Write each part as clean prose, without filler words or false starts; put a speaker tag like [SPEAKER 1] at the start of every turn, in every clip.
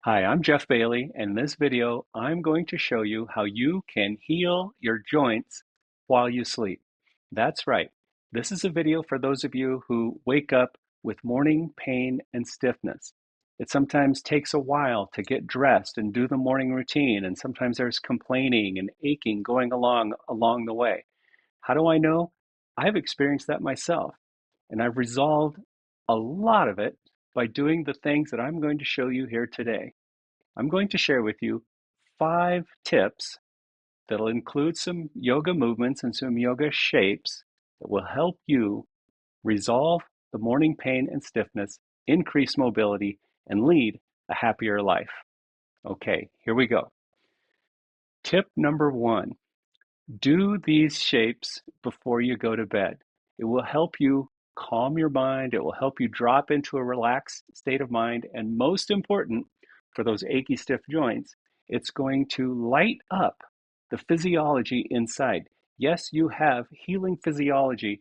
[SPEAKER 1] Hi, I'm Jeff Bailey, and in this video, I'm going to show you how you can heal your joints while you sleep. That's right. This is a video for those of you who wake up with morning pain and stiffness. It sometimes takes a while to get dressed and do the morning routine, and sometimes there's complaining and aching going along the way. How do I know? I've experienced that myself, and I've resolved a lot of it by doing the things that I'm going to show you here today. I'm going to share with you 5 tips that'll include some yoga movements and some yoga shapes that will help you resolve the morning pain and stiffness, increase mobility, and lead a happier life. Okay, here we go. Tip number 1, do these shapes before you go to bed. It will help you calm your mind. It will help you drop into a relaxed state of mind. And most important, for those achy, stiff joints, it's going to light up the physiology inside. Yes, you have healing physiology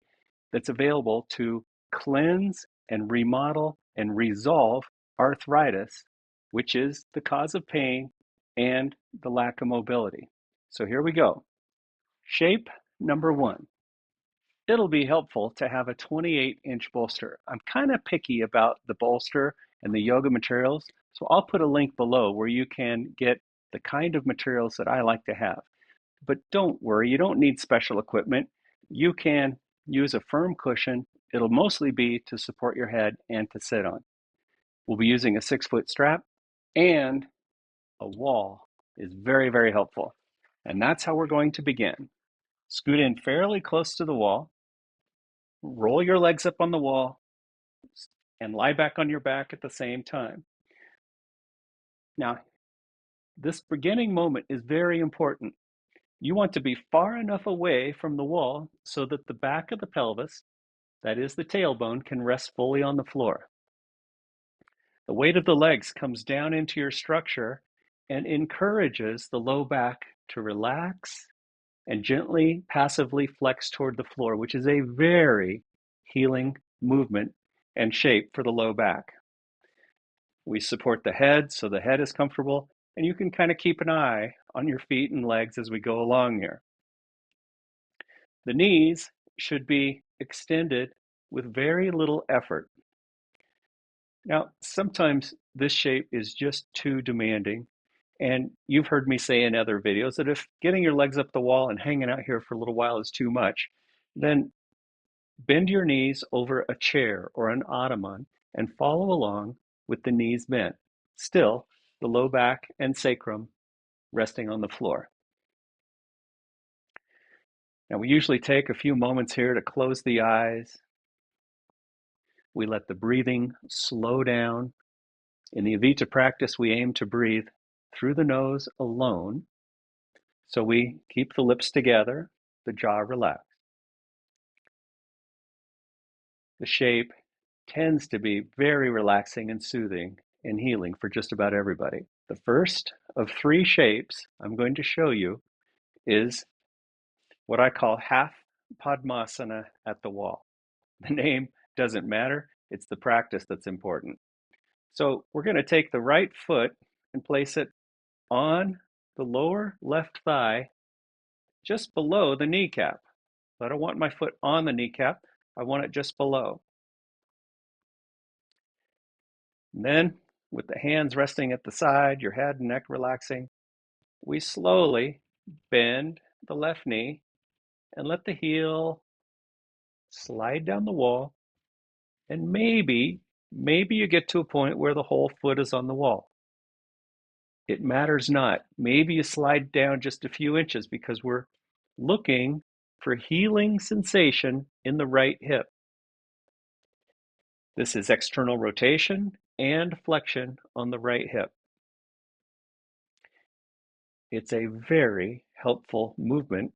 [SPEAKER 1] that's available to cleanse and remodel and resolve arthritis, which is the cause of pain and the lack of mobility. So here we go. Shape number 1. It'll be helpful to have a 28-inch bolster. I'm kind of picky about the bolster and the yoga materials, so I'll put a link below where you can get the kind of materials that I like to have. But don't worry, you don't need special equipment. You can use a firm cushion. It'll mostly be to support your head and to sit on. We'll be using a 6-foot strap, and a wall is very, very helpful. And that's how we're going to begin. Scoot in fairly close to the wall, roll your legs up on the wall, and lie back on your back at the same time. Now, this beginning moment is very important. You want to be far enough away from the wall so that the back of the pelvis, that is the tailbone, can rest fully on the floor. The weight of the legs comes down into your structure and encourages the low back to relax and gently, passively flex toward the floor, which is a very healing movement and shape for the low back. We support the head so the head is comfortable, and you can kind of keep an eye on your feet and legs as we go along here. The knees should be extended with very little effort. Now, sometimes this shape is just too demanding, and you've heard me say in other videos that if getting your legs up the wall and hanging out here for a little while is too much, then bend your knees over a chair or an ottoman and follow along with the knees bent. Still, the low back and sacrum resting on the floor. Now, we usually take a few moments here to close the eyes. We let the breathing slow down. In the Avita practice, we aim to breathe through the nose alone. So we keep the lips together, the jaw relaxed. The shape tends to be very relaxing and soothing and healing for just about everybody. The first of 3 shapes I'm going to show you is what I call half Padmasana at the wall. The name doesn't matter, it's the practice that's important. So we're going to take the right foot and place it on the lower left thigh, just below the kneecap. So I don't want my foot on the kneecap, I want it just below. And then, with the hands resting at the side, your head and neck relaxing, we slowly bend the left knee and let the heel slide down the wall. And maybe you get to a point where the whole foot is on the wall. It matters not. Maybe you slide down just a few inches because we're looking for healing sensation in the right hip. This is external rotation and flexion on the right hip. It's a very helpful movement,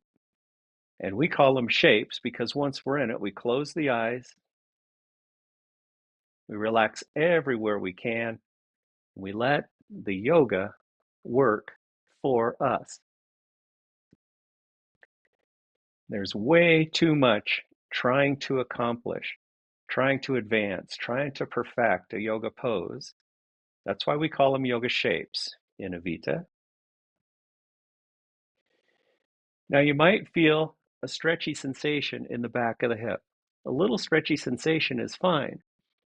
[SPEAKER 1] and we call them shapes because once we're in it, we close the eyes, we relax everywhere we can, and we let the yoga work for us. There's way too much trying to accomplish, trying to advance, trying to perfect a yoga pose That's why we call them yoga shapes in Avita. Now you might feel a stretchy sensation in the back of the hip. A little stretchy sensation is fine,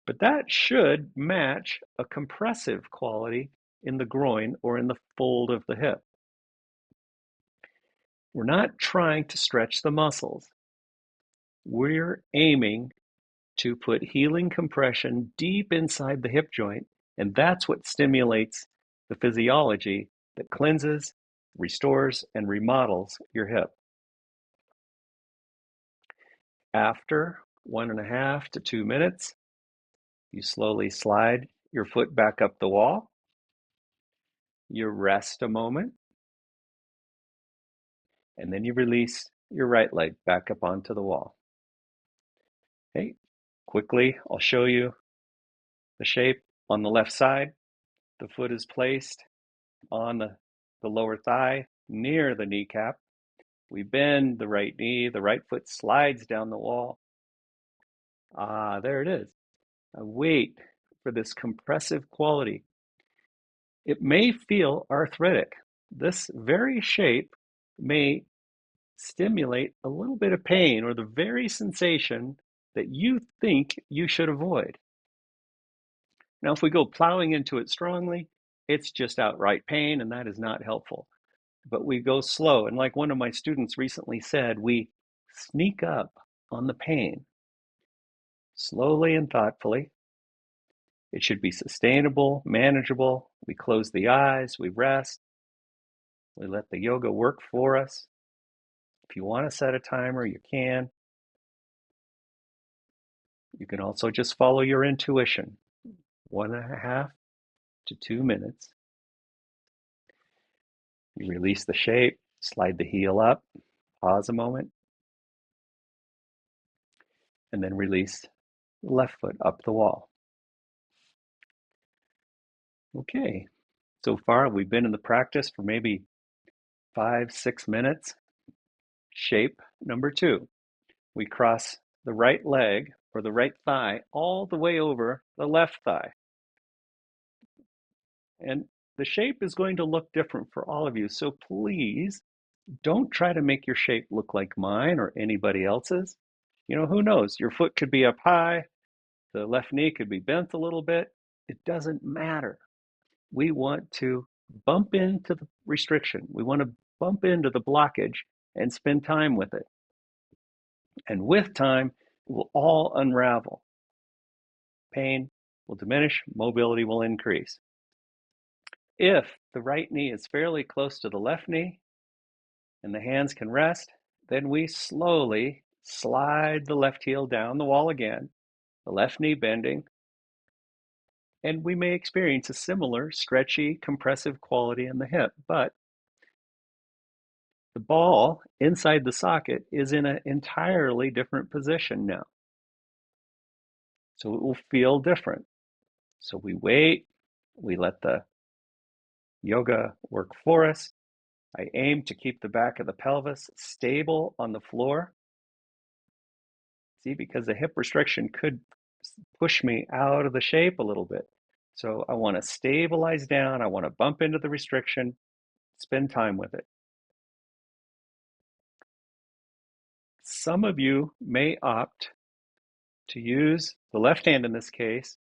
[SPEAKER 1] but that should match a compressive quality in the groin or in the fold of the hip. We're not trying to stretch the muscles. We're aiming to put healing compression deep inside the hip joint, and that's what stimulates the physiology that cleanses, restores, and remodels your hip. After 1.5 to 2 minutes, you slowly slide your foot back up the wall. You rest a moment, and then you release your right leg back up onto the wall. Okay, quickly, I'll show you the shape on the left side. The foot is placed on the lower thigh near the kneecap. We bend the right knee, the right foot slides down the wall. There it is. I wait for this compressive quality. It may feel arthritic. This very shape may stimulate a little bit of pain or the very sensation that you think you should avoid. Now, if we go plowing into it strongly, it's just outright pain, and that is not helpful. But we go slow, and like one of my students recently said, we sneak up on the pain slowly and thoughtfully. It should be sustainable, manageable. We close the eyes, we rest, we let the yoga work for us. If you want to set a timer, you can. You can also just follow your intuition. 1.5 to 2 minutes. You release the shape, slide the heel up, pause a moment, and then release the left foot up the wall. Okay, so far we've been in the practice for maybe 5-6 minutes. Shape number 2. We cross the right leg or the right thigh all the way over the left thigh. And the shape is going to look different for all of you, so please don't try to make your shape look like mine or anybody else's. You know, who knows? Your foot could be up high, the left knee could be bent a little bit. It doesn't matter. We want to bump into the restriction. We want to bump into the blockage and spend time with it. And with time, it will all unravel. Pain will diminish, mobility will increase. If the right knee is fairly close to the left knee and the hands can rest, then we slowly slide the left heel down the wall again, the left knee bending, and we may experience a similar stretchy, compressive quality in the hip, but the ball inside the socket is in an entirely different position now. So it will feel different. So we wait, we let the yoga work for us. I aim to keep the back of the pelvis stable on the floor. See, because the hip restriction could push me out of the shape a little bit. So I want to stabilize down. I want to bump into the restriction, spend time with it. Some of you may opt to use the left hand in this case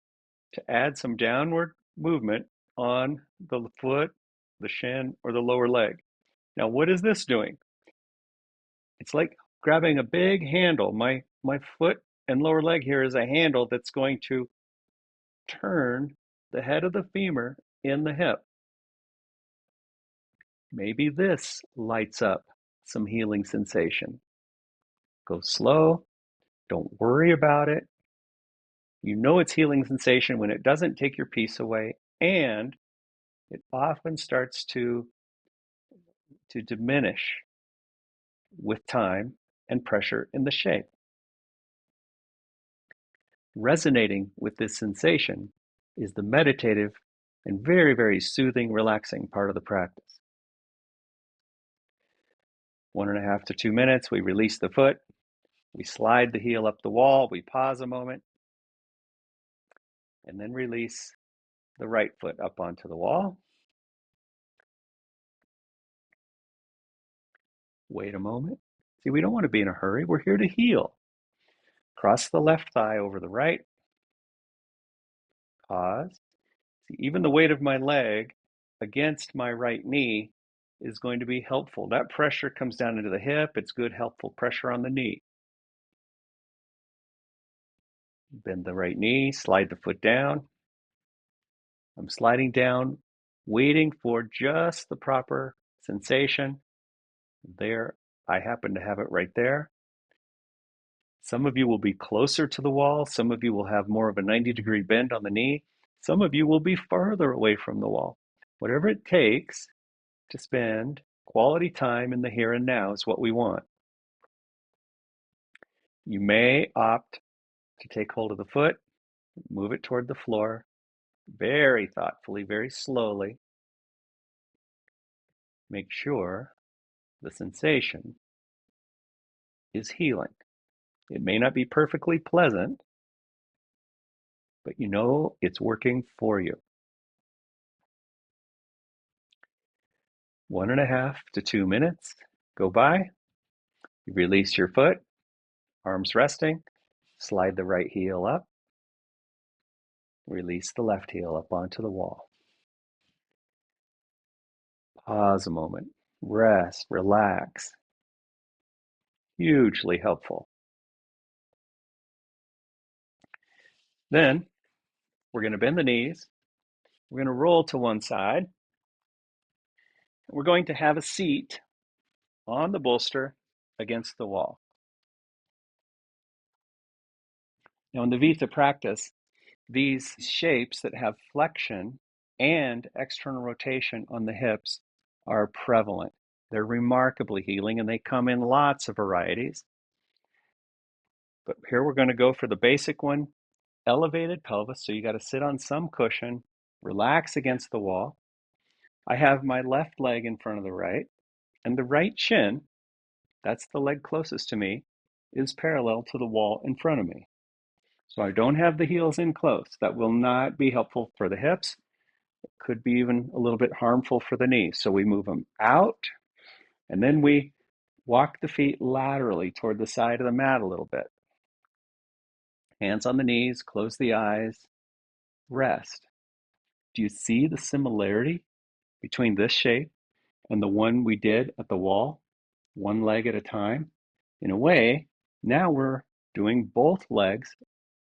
[SPEAKER 1] to add some downward movement on the foot, the shin, or the lower leg. Now, what is this doing? It's like grabbing a big handle. My foot and lower leg here is a handle that's going to turn the head of the femur in the hip. Maybe this lights up some healing sensation. Go slow. Don't worry about it. You know it's healing sensation when it doesn't take your peace away, and it often starts to diminish with time and pressure in the shape. Resonating with this sensation is the meditative and very, very soothing, relaxing part of the practice. 1.5 to 2 minutes, we release the foot, we slide the heel up the wall, we pause a moment, and then release the right foot up onto the wall. Wait a moment. See, we don't want to be in a hurry. We're here to heal. Cross the left thigh over the right. Pause. See, even the weight of my leg against my right knee is going to be helpful. That pressure comes down into the hip. It's good, helpful pressure on the knee. Bend the right knee, slide the foot down. I'm sliding down, waiting for just the proper sensation. There, I happen to have it right there. Some of you will be closer to the wall. Some of you will have more of a 90-degree bend on the knee. Some of you will be farther away from the wall. Whatever it takes to spend quality time in the here and now is what we want. You may opt to take hold of the foot, move it toward the floor, very thoughtfully, very slowly. Make sure the sensation is healing. It may not be perfectly pleasant, but you know it's working for you. 1.5 to 2 minutes go by. You release your foot, arms resting, slide the right heel up, release the left heel up onto the wall. Pause a moment, rest, relax. Hugely helpful. Then we're going to bend the knees. We're going to roll to one side. We're going to have a seat on the bolster against the wall. Now in the Vita practice, these shapes that have flexion and external rotation on the hips are prevalent. They're remarkably healing and they come in lots of varieties. But here we're going to go for the basic one, elevated pelvis. So you got to sit on some cushion, relax against the wall. I have my left leg in front of the right, and the right shin, that's the leg closest to me, is parallel to the wall in front of me. So I don't have the heels in close. That will not be helpful for the hips. It could be even a little bit harmful for the knees. So we move them out, and then we walk the feet laterally toward the side of the mat a little bit. Hands on the knees, close the eyes, rest. Do you see the similarity between this shape and the one we did at the wall, one leg at a time? In a way, now we're doing both legs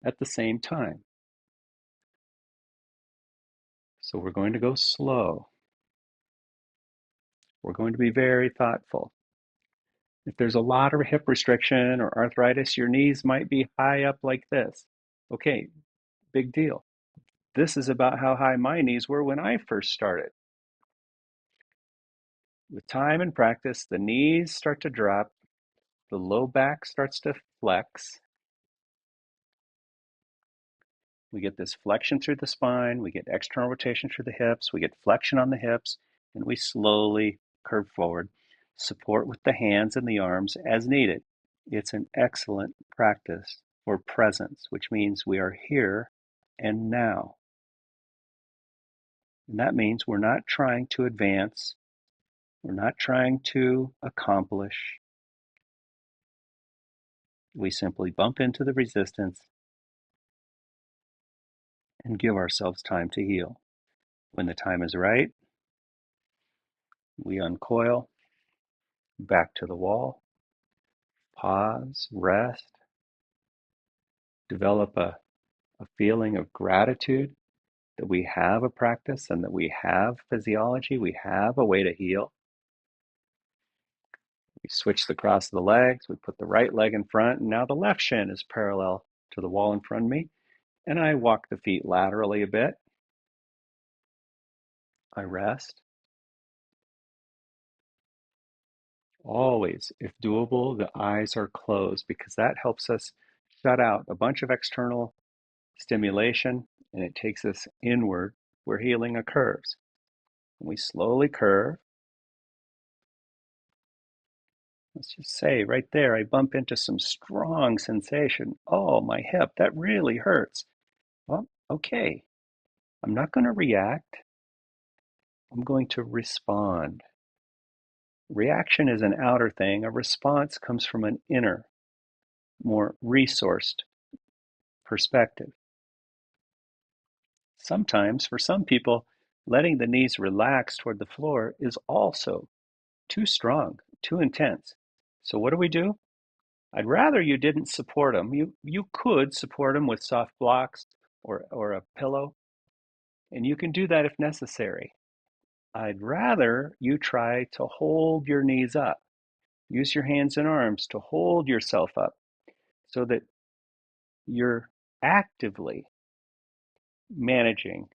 [SPEAKER 1] at the same time. So we're going to go slow. We're going to be very thoughtful. If there's a lot of hip restriction or arthritis, your knees might be high up like this. Okay, big deal. This is about how high my knees were when I first started. With time and practice, the knees start to drop, the low back starts to flex. We get this flexion through the spine, we get external rotation through the hips, we get flexion on the hips, and we slowly curve forward. Support with the hands and the arms as needed. It's an excellent practice for presence, which means we are here and now. And that means we're not trying to advance, we're not trying to accomplish. We simply bump into the resistance and give ourselves time to heal. When the time is right, we uncoil, back to the wall, pause, rest, develop a feeling of gratitude that we have a practice and that we have physiology, we have a way to heal. We switch the cross of the legs, we put the right leg in front, and now the left shin is parallel to the wall in front of me, and I walk the feet laterally a bit. I rest. Always, if doable, the eyes are closed because that helps us shut out a bunch of external stimulation and it takes us inward where healing occurs. We slowly curve. Let's just say right there, I bump into some strong sensation. Oh, my hip, that really hurts. Well, okay. I'm not going to react. I'm going to respond. Reaction is an outer thing. A response comes from an inner, more resourced perspective. Sometimes, for some people, letting the knees relax toward the floor is also too strong, too intense. So what do? I'd rather you didn't support them. You could support them with soft blocks or a pillow, and you can do that if necessary. I'd rather you try to hold your knees up. Use your hands and arms to hold yourself up so that you're actively managing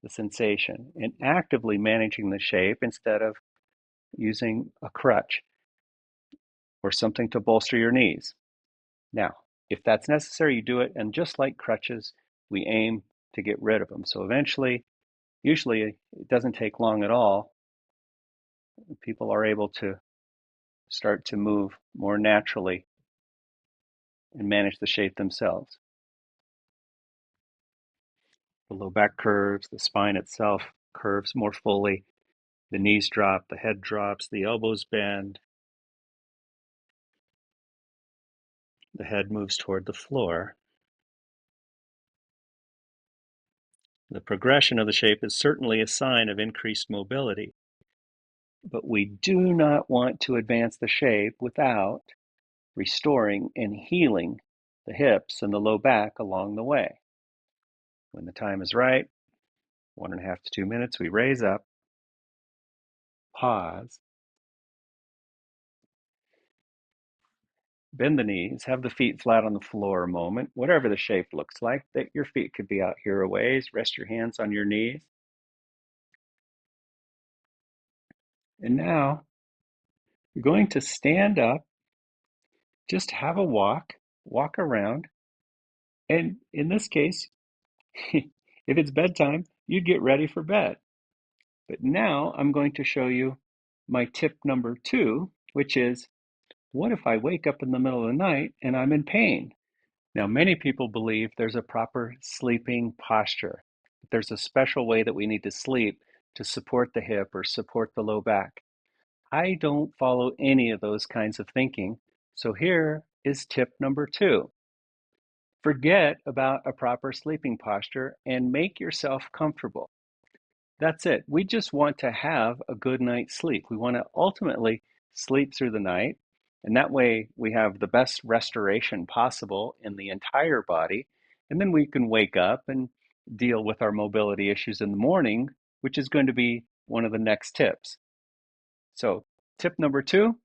[SPEAKER 1] the sensation and actively managing the shape instead of using a crutch or something to bolster your knees. Now, if that's necessary, you do it. And just like crutches, we aim to get rid of them. So eventually, usually it doesn't take long at all. People are able to start to move more naturally and manage the shape themselves. The low back curves, the spine itself curves more fully, the knees drop, the head drops, the elbows bend, the head moves toward the floor. The progression of the shape is certainly a sign of increased mobility, but we do not want to advance the shape without restoring and healing the hips and the low back along the way. When the time is right, 1.5 to 2 minutes, we raise up, pause, bend the knees, have the feet flat on the floor a moment, whatever the shape looks like. That your feet could be out here a ways. Rest your hands on your knees. And now you're going to stand up, just have a walk around. And in this case, if it's bedtime, you'd get ready for bed. But now I'm going to show you my tip number 2, which is, what if I wake up in the middle of the night and I'm in pain? Now, many people believe there's a proper sleeping posture. There's a special way that we need to sleep to support the hip or support the low back. I don't follow any of those kinds of thinking. So here is tip number 2. Forget about a proper sleeping posture and make yourself comfortable. That's it. We just want to have a good night's sleep. We want to ultimately sleep through the night, and that way we have the best restoration possible in the entire body. And then we can wake up and deal with our mobility issues in the morning, which is going to be one of the next tips. So, tip number 2,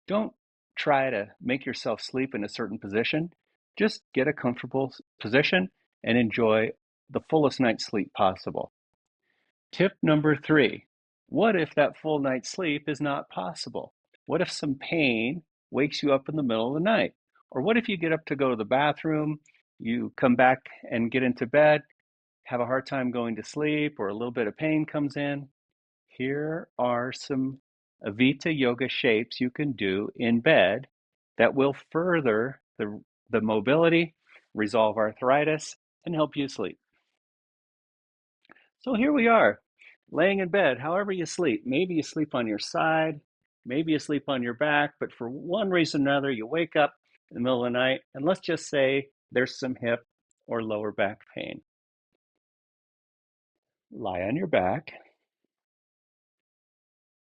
[SPEAKER 1] don't try to make yourself sleep in a certain position. Just get a comfortable position and enjoy the fullest night's sleep possible. Tip number 3, what if that full night's sleep is not possible? What if some pain wakes you up in the middle of the night? Or what if you get up to go to the bathroom, you come back and get into bed, have a hard time going to sleep, or a little bit of pain comes in? Here are some Avita yoga shapes you can do in bed that will further the mobility, resolve arthritis, and help you sleep. So here we are, laying in bed, however you sleep. Maybe you sleep on your side, maybe you sleep on your back, but for one reason or another, you wake up in the middle of the night, and let's just say there's some hip or lower back pain. Lie on your back,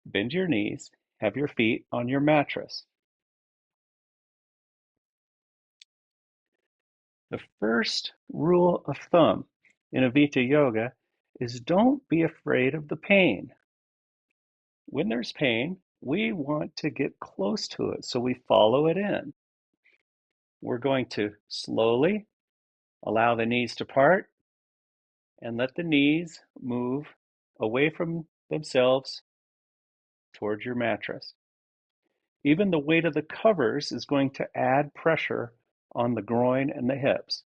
[SPEAKER 1] bend your knees, have your feet on your mattress. The first rule of thumb in Avita Yoga is don't be afraid of the pain. When there's pain, we want to get close to it, so we follow it in. We're going to slowly allow the knees to part and let the knees move away from themselves towards your mattress. Even the weight of the covers is going to add pressure on the groin and the hips.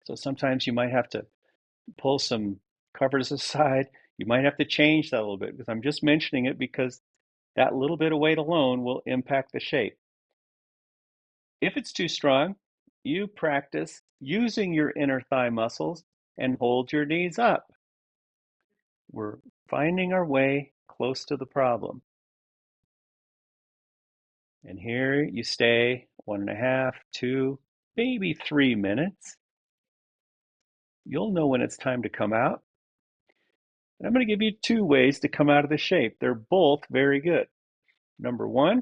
[SPEAKER 1] So sometimes you might have to pull some covers aside. You might have to change that a little bit, because I'm just mentioning it because that little bit of weight alone will impact the shape. If it's too strong, you practice using your inner thigh muscles and hold your knees up. We're finding our way close to the problem. And here you stay 1.5, 2, maybe 3 minutes. You'll know when it's time to come out. And I'm going to give you 2 ways to come out of the shape. They're both very good. Number 1,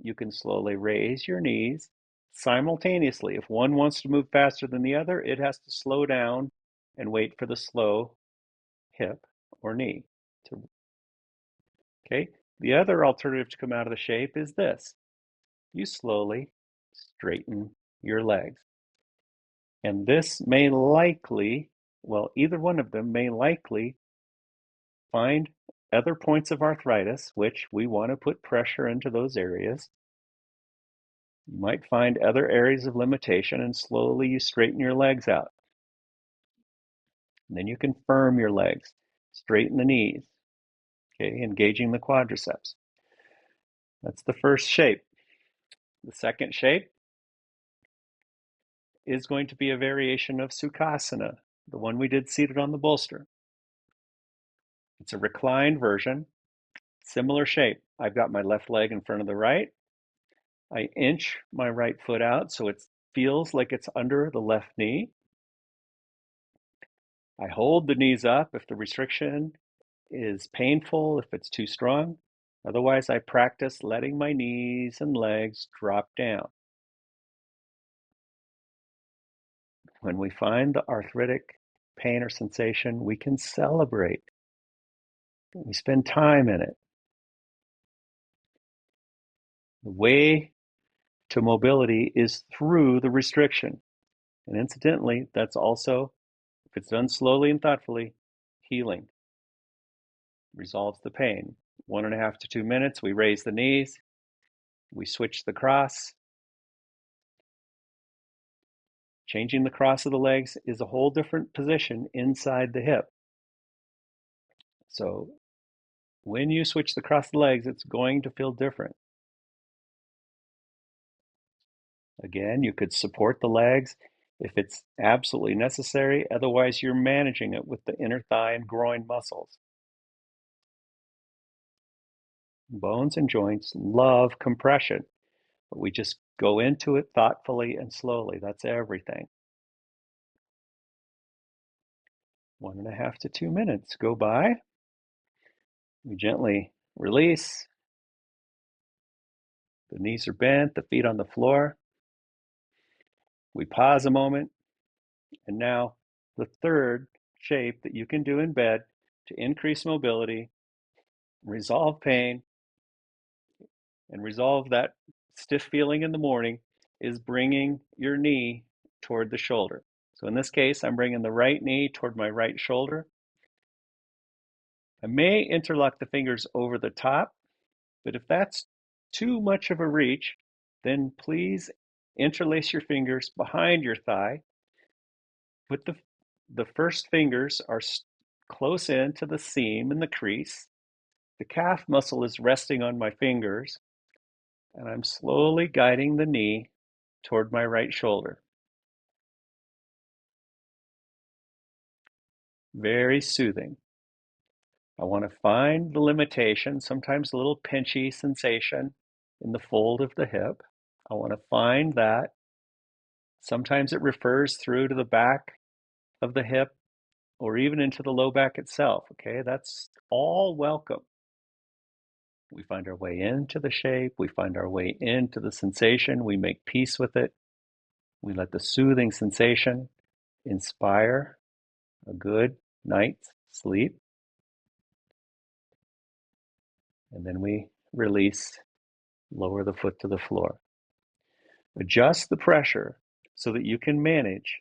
[SPEAKER 1] you can slowly raise your knees simultaneously. If one wants to move faster than the other, it has to slow down and wait for the slow hip or knee to. Okay. The other alternative to come out of the shape is this. You slowly straighten your legs. And this may likely, well, either one of them may likely find other points of arthritis, which we want to put pressure into those areas. You might find other areas of limitation, and slowly you straighten your legs out. And then you can firm your legs, straighten the knees, okay, engaging the quadriceps. That's the first shape. The second shape is going to be a variation of Sukhasana, the one we did seated on the bolster. It's a reclined version, similar shape. I've got my left leg in front of the right. I inch my right foot out so it feels like it's under the left knee. I hold the knees up if the restriction is painful, if it's too strong. Otherwise, I practice letting my knees and legs drop down. When we find the arthritic pain or sensation, we can celebrate. We spend time in it. The way to mobility is through the restriction. And incidentally, that's also, if it's done slowly and thoughtfully, healing. Resolves the pain. 1.5 to 2 minutes, we raise the knees, we switch the cross. Changing the cross of the legs is a whole different position inside the hip. So when you switch the cross of the legs, it's going to feel different. Again, you could support the legs if it's absolutely necessary. Otherwise, you're managing it with the inner thigh and groin muscles. Bones and joints love compression, but we just go into it thoughtfully and slowly. That's everything. 1.5 to 2 minutes go by. We gently release. The knees are bent, the feet on the floor. We pause a moment. And now the third shape that you can do in bed to increase mobility, resolve pain, and resolve that stiff feeling in the morning is bringing your knee toward the shoulder. So in this case, I'm bringing the right knee toward my right shoulder. I may interlock the fingers over the top, but if that's too much of a reach, then please interlace your fingers behind your thigh. Put the first fingers are close in to the seam in the crease. The calf muscle is resting on my fingers, and I'm slowly guiding the knee toward my right shoulder. Very soothing. I want to find the limitation, sometimes a little pinchy sensation in the fold of the hip. I want to find that. Sometimes it refers through to the back of the hip or even into the low back itself. Okay, that's all welcome. We find our way into the shape. We find our way into the sensation. We make peace with it. We let the soothing sensation inspire a good night's sleep. And then we release, lower the foot to the floor. Adjust the pressure so that you can manage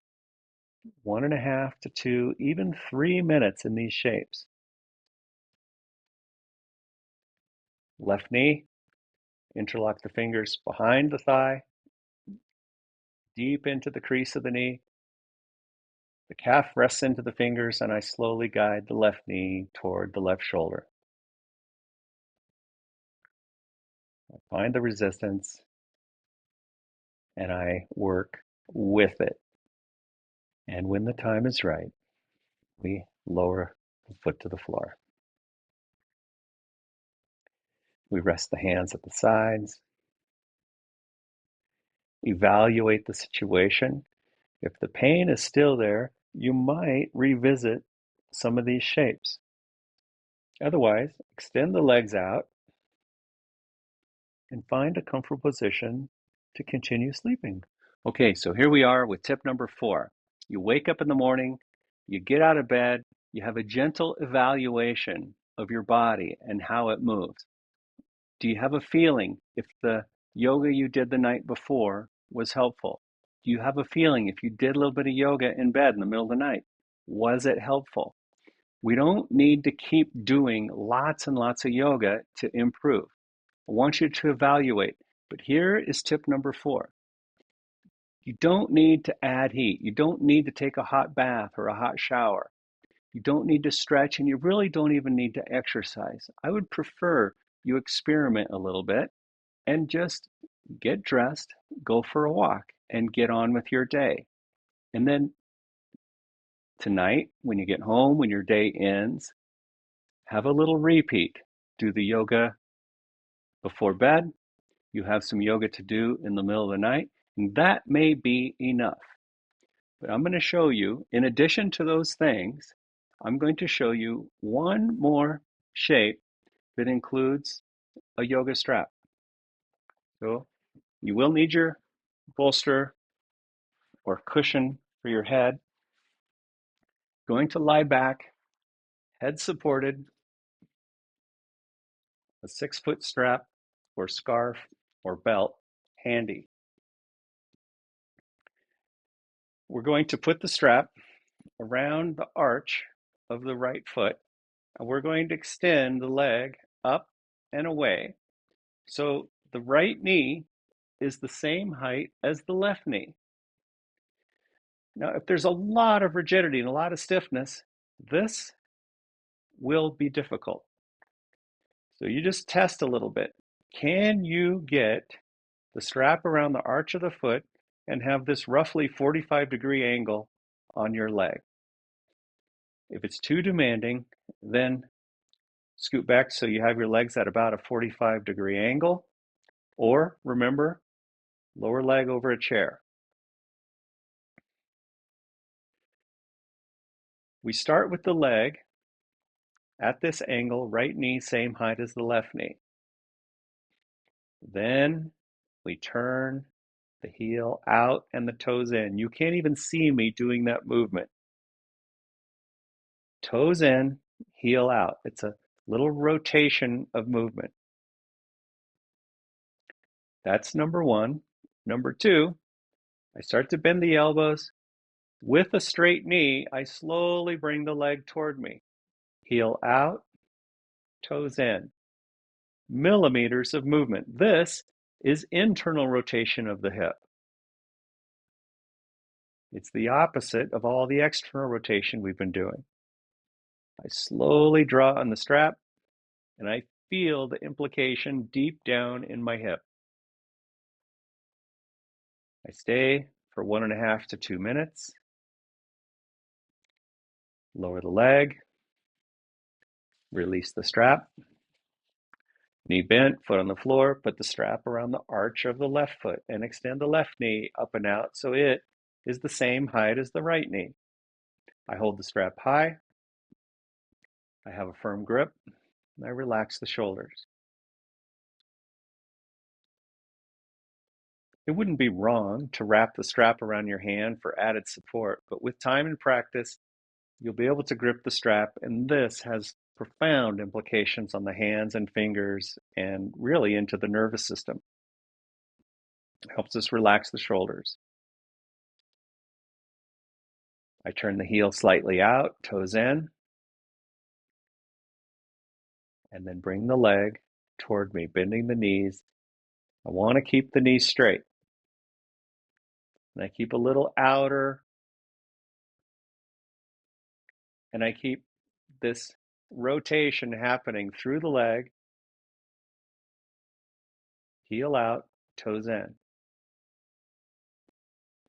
[SPEAKER 1] 1.5 to 2, even 3 minutes in these shapes. Left knee, interlock the fingers behind the thigh, deep into the crease of the knee. The calf rests into the fingers, and I slowly guide the left knee toward the left shoulder. I find the resistance, and I work with it. And when the time is right, we lower the foot to the floor. We rest the hands at the sides. Evaluate the situation. If the pain is still there, you might revisit some of these shapes. Otherwise, extend the legs out and find a comfortable position to continue sleeping. Okay, so here we are with tip number 4. You wake up in the morning, you get out of bed, you have a gentle evaluation of your body and how it moves. Do you have a feeling if the yoga you did the night before was helpful? Do you have a feeling if you did a little bit of yoga in bed in the middle of the night, was it helpful? We don't need to keep doing lots and lots of yoga to improve. I want you to evaluate. But here is tip number 4. You don't need to add heat. You don't need to take a hot bath or a hot shower. You don't need to stretch, and you really don't even need to exercise. I would prefer you experiment a little bit and just get dressed, go for a walk, and get on with your day. And then tonight, when you get home, when your day ends, have a little repeat. Do the yoga before bed. You have some yoga to do in the middle of the night, and that may be enough. But I'm going to show you, in addition to those things, I'm going to show you one more shape that includes a yoga strap. So you will need your bolster or cushion for your head. Going to lie back, head supported, a 6-foot strap or scarf or belt handy. We're going to put the strap around the arch of the right foot, and we're going to extend the leg up and away. So the right knee is the same height as the left knee. Now, if there's a lot of rigidity and a lot of stiffness, this will be difficult. So you just test a little bit. Can you get the strap around the arch of the foot and have this roughly 45-degree angle on your leg? If it's too demanding, then scoot back so you have your legs at about a 45-degree angle, or remember, lower leg over a chair. We start with the leg at this angle, right knee same height as the left knee. Then we turn the heel out and the toes in. You can't even see me doing that movement. Toes in, heel out. It's a little rotation of movement. That's number 1. Number 2, I start to bend the elbows. With a straight knee, I slowly bring the leg toward me. Heel out, toes in. Millimeters of movement. This is internal rotation of the hip. It's the opposite of all the external rotation we've been doing. I slowly draw on the strap, and I feel the implication deep down in my hip. I stay for 1.5 to 2 minutes. Lower the leg, release the strap. Knee bent, foot on the floor, put the strap around the arch of the left foot and extend the left knee up and out so it is the same height as the right knee. I hold the strap high. I have a firm grip, and I relax the shoulders. It wouldn't be wrong to wrap the strap around your hand for added support, but with time and practice, you'll be able to grip the strap, and this has profound implications on the hands and fingers and really into the nervous system. It helps us relax the shoulders. I turn the heel slightly out, toes in, and then bring the leg toward me, bending the knees. I want to keep the knees straight. And I keep a little outer, and I keep this rotation happening through the leg, heel out, toes in.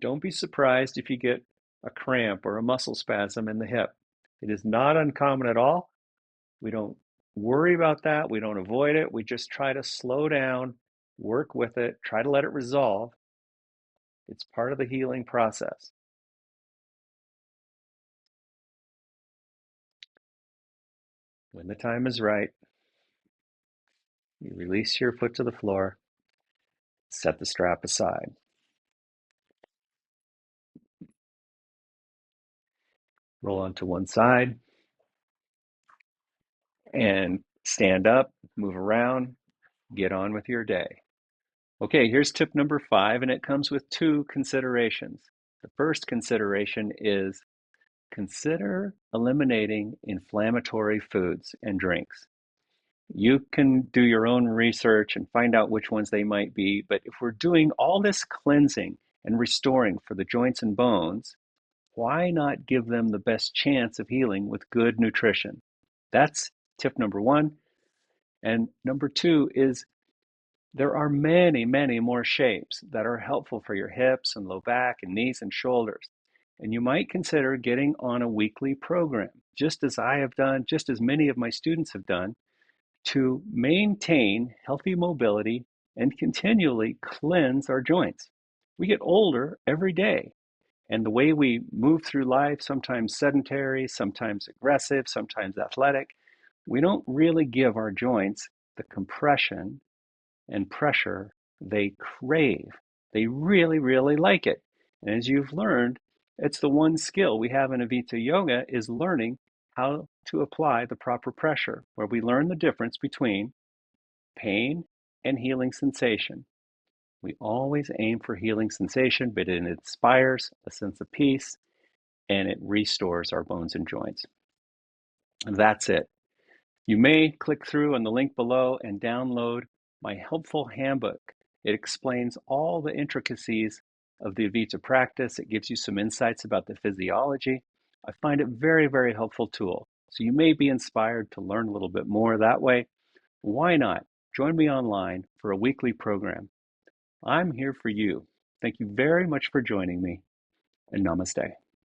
[SPEAKER 1] Don't be surprised if you get a cramp or a muscle spasm in the hip. It is not uncommon at all. We don't worry about that. We don't avoid it. We just try to slow down, work with it, try to let it resolve. It's part of the healing process. When the time is right, you release your foot to the floor, set the strap aside. Roll onto one side and stand up, move around, get on with your day. Okay, here's tip number 5, and it comes with 2 considerations. The first consideration is consider eliminating inflammatory foods and drinks. You can do your own research and find out which ones they might be, but if we're doing all this cleansing and restoring for the joints and bones, why not give them the best chance of healing with good nutrition? That's tip number 1. And number 2 is there are many, many more shapes that are helpful for your hips and low back and knees and shoulders. And you might consider getting on a weekly program, just as I have done, just as many of my students have done, to maintain healthy mobility and continually cleanse our joints. We get older every day, and the way we move through life, sometimes sedentary, sometimes aggressive, sometimes athletic, we don't really give our joints the compression and pressure they crave. They really, really like it. And as you've learned, it's the one skill we have in Avita Yoga is learning how to apply the proper pressure, where we learn the difference between pain and healing sensation. We always aim for healing sensation, but it inspires a sense of peace and it restores our bones and joints. And that's it. You may click through on the link below and download my helpful handbook. It explains all the intricacies of the Avita practice. It gives you some insights about the physiology. I find it very, very helpful tool. So you may be inspired to learn a little bit more that way. Why not? Join me online for a weekly program. I'm here for you. Thank you very much for joining me, and namaste.